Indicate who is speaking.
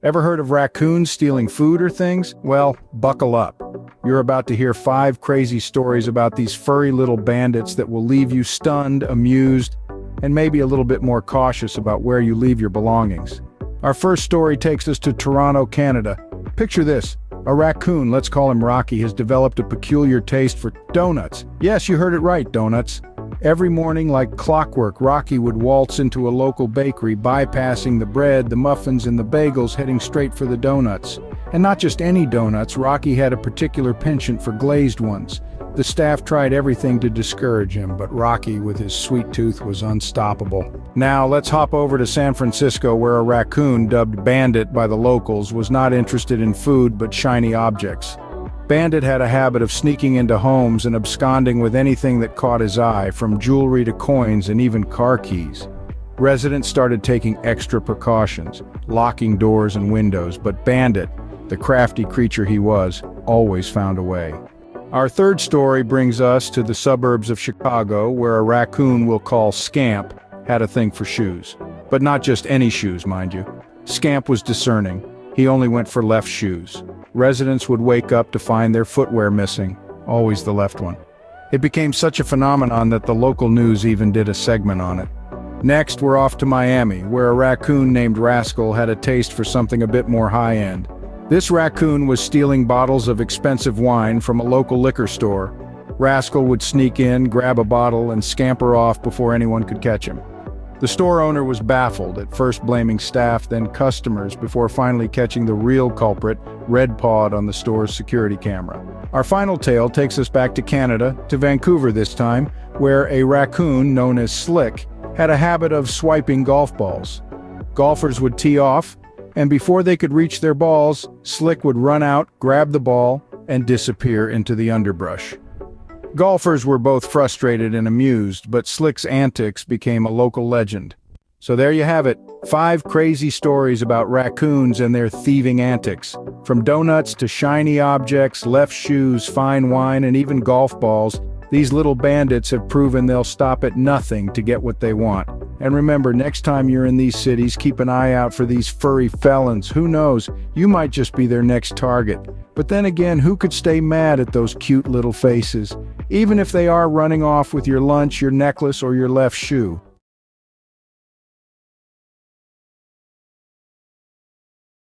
Speaker 1: Ever heard of raccoons stealing food or things? Well, buckle up. You're about to hear 5 crazy stories about these furry little bandits that will leave you stunned, amused, and maybe a little bit more cautious about where you leave your belongings. Our first story takes us to Toronto, Canada. Picture this. A raccoon, let's call him Rocky, has developed a peculiar taste for donuts. Yes, you heard it right, donuts. Every morning, like clockwork, Rocky would waltz into a local bakery, bypassing the bread, the muffins, and the bagels, heading straight for the donuts. And not just any donuts, Rocky had a particular penchant for glazed ones. The staff tried everything to discourage him, but Rocky, with his sweet tooth, was unstoppable. Now, let's hop over to San Francisco, where a raccoon, dubbed Bandit by the locals, was not interested in food but shiny objects. Bandit had a habit of sneaking into homes and absconding with anything that caught his eye, from jewelry to coins and even car keys. Residents started taking extra precautions, locking doors and windows, but Bandit, the crafty creature he was, always found a way. Our third story brings us to the suburbs of Chicago, where a raccoon we'll call Scamp had a thing for shoes. But not just any shoes, mind you. Scamp was discerning. He only went for left shoes. Residents would wake up to find their footwear missing, always the left one. It became such a phenomenon that the local news even did a segment on it. Next, we're off to Miami, where a raccoon named Rascal had a taste for something a bit more high-end. This raccoon was stealing bottles of expensive wine from a local liquor store. Rascal would sneak in, grab a bottle, and scamper off before anyone could catch him. The store owner was baffled, at first blaming staff, then customers, before finally catching the real culprit, red-pawed on the store's security camera. Our final tale takes us back to Canada, to Vancouver this time, where a raccoon known as Slick had a habit of swiping golf balls. Golfers would tee off, and before they could reach their balls, Slick would run out, grab the ball, and disappear into the underbrush. Golfers were both frustrated and amused, but Slick's antics became a local legend. So there you have it, 5 crazy stories about raccoons and their thieving antics. From donuts to shiny objects, left shoes, fine wine, and even golf balls, these little bandits have proven they'll stop at nothing to get what they want. And remember, next time you're in these cities, keep an eye out for these furry felons. Who knows, you might just be their next target. But then again, who could stay mad at those cute little faces? Even if they are running off with your lunch, your necklace, or your left shoe.